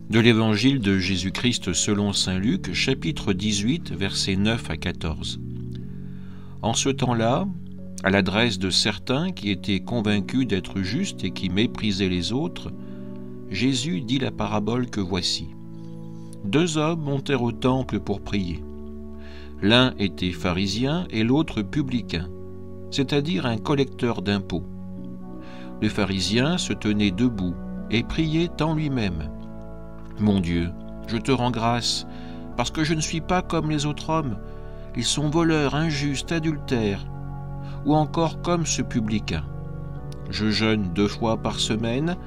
De l'Évangile de Jésus-Christ selon saint Luc, chapitre 18, versets 9 à 14. En ce temps-là, à l'adresse de certains qui étaient convaincus d'être justes et qui méprisaient les autres, Jésus dit la parabole que voici. 2 hommes montèrent au temple pour prier. L'un était pharisien et l'autre publicain, c'est-à-dire un collecteur d'impôts. Le pharisien se tenait debout et priait en lui-même. « Mon Dieu, je te rends grâce, parce que je ne suis pas comme les autres hommes. Ils sont voleurs, injustes, adultères, ou encore comme ce publicain. Je jeûne 2 fois par semaine,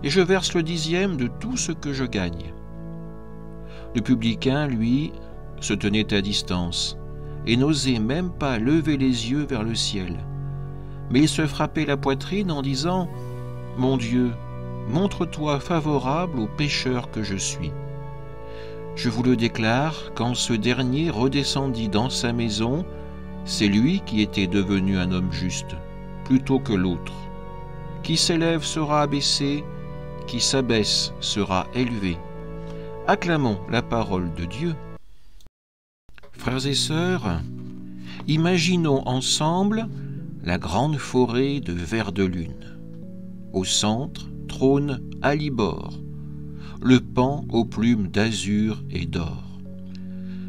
et je verse le 10e de tout ce que je gagne. » Le publicain, lui, se tenait à distance, et n'osait même pas lever les yeux vers le ciel. Mais il se frappait la poitrine en disant « Mon Dieu, montre-toi favorable au pécheur que je suis. » Je vous le déclare, quand ce dernier redescendit dans sa maison, c'est lui qui était devenu un homme juste, plutôt que l'autre. Qui s'élève sera abaissé, qui s'abaisse sera élevé. Acclamons la parole de Dieu. Frères et sœurs, imaginons ensemble la grande forêt de ver de lune. Au centre trône Alibor, le paon aux plumes d'azur et d'or.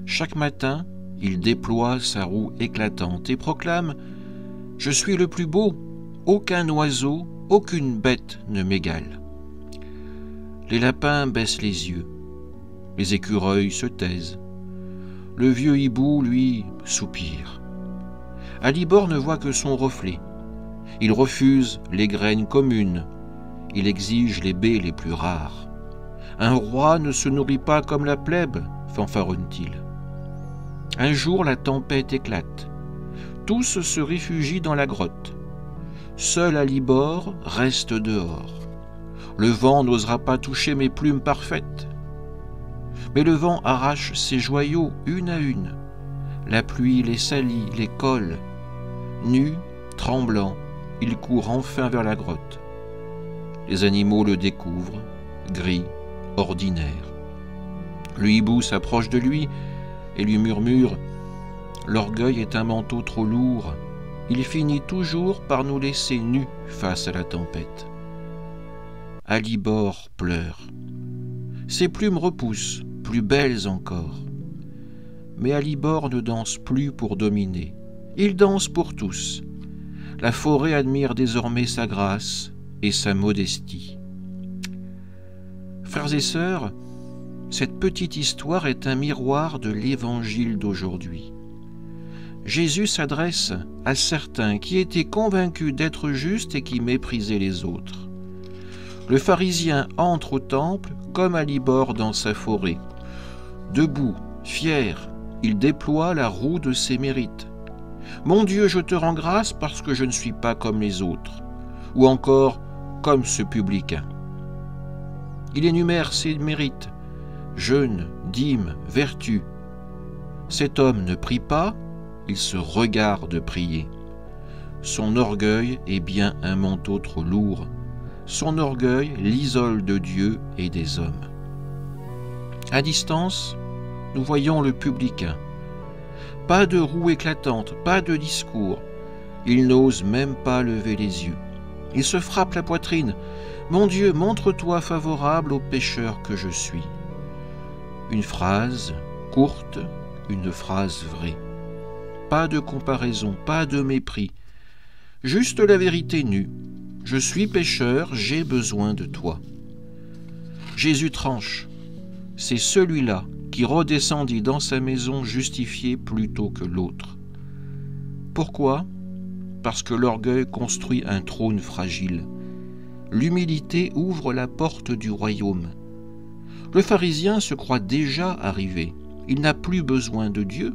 Chaque matin, il déploie sa roue éclatante et proclame « Je suis le plus beau, aucun oiseau, aucune bête ne m'égale. » Les lapins baissent les yeux, les écureuils se taisent. Le vieux hibou, lui, soupire. Alibor ne voit que son reflet. Il refuse les graines communes. Il exige les baies les plus rares. Un roi ne se nourrit pas comme la plèbe, fanfaronne-t-il. Un jour, la tempête éclate. Tous se réfugient dans la grotte. Seul Alibor reste dehors. Le vent n'osera pas toucher mes plumes parfaites. Mais le vent arrache ses joyaux une à une. La pluie les salit, les colle. Nu, tremblant, il court enfin vers la grotte. Les animaux le découvrent, gris, ordinaire. Le hibou s'approche de lui et lui murmure « L'orgueil est un manteau trop lourd. Il finit toujours par nous laisser nus face à la tempête. » Alibor pleure. Ses plumes repoussent, plus belles encore. Mais Alibor ne danse plus pour dominer. Il danse pour tous. La forêt admire désormais sa grâce et sa modestie. Frères et sœurs, cette petite histoire est un miroir de l'Évangile d'aujourd'hui. Jésus s'adresse à certains qui étaient convaincus d'être justes et qui méprisaient les autres. Le pharisien entre au temple comme Alibor dans sa forêt. Debout, fier, il déploie la roue de ses mérites. « Mon Dieu, je te rends grâce parce que je ne suis pas comme les autres. » Ou encore, comme ce publicain. Il énumère ses mérites, jeûne, dîme, vertu. Cet homme ne prie pas, il se regarde prier. Son orgueil est bien un manteau trop lourd. Son orgueil l'isole de Dieu et des hommes. À distance, nous voyons le publicain. Pas de roue éclatante, pas de discours. Il n'ose même pas lever les yeux. Il se frappe la poitrine. « Mon Dieu, montre-toi favorable au pécheur que je suis. » Une phrase courte, une phrase vraie. Pas de comparaison, pas de mépris. Juste la vérité nue. Je suis pécheur, j'ai besoin de toi. Jésus tranche. C'est celui-là qui redescendit dans sa maison justifié plutôt que l'autre. Pourquoi ? Parce que l'orgueil construit un trône fragile. L'humilité ouvre la porte du royaume. Le pharisien se croit déjà arrivé. Il n'a plus besoin de Dieu.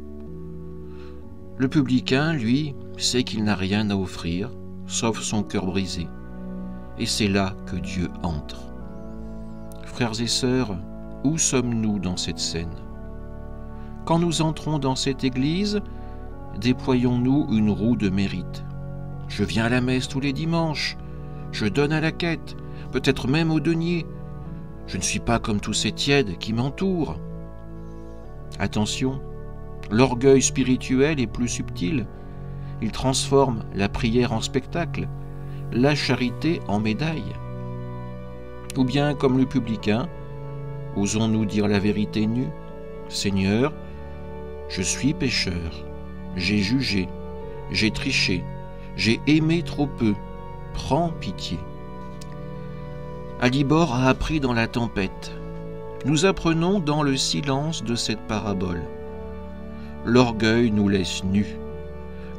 Le publicain, lui, sait qu'il n'a rien à offrir, sauf son cœur brisé. Et c'est là que Dieu entre. Frères et sœurs, où sommes-nous dans cette scène ? Quand nous entrons dans cette église, déployons-nous une roue de mérite. Je viens à la messe tous les dimanches, je donne à la quête, peut-être même au denier. Je ne suis pas comme tous ces tièdes qui m'entourent. Attention, l'orgueil spirituel est plus subtil. Il transforme la prière en spectacle, la charité en médaille. Ou bien, comme le publicain, osons-nous dire la vérité nue? Seigneur, je suis pécheur, j'ai jugé, j'ai triché, j'ai aimé trop peu, prends pitié. Alibor a appris dans la tempête. Nous apprenons dans le silence de cette parabole. L'orgueil nous laisse nus.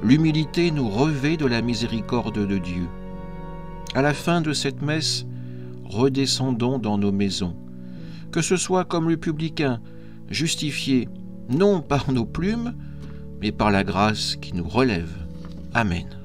L'humilité nous revêt de la miséricorde de Dieu. À la fin de cette messe, redescendons dans nos maisons, que ce soit comme le publicain, justifié non par nos plumes, mais par la grâce qui nous relève. Amen.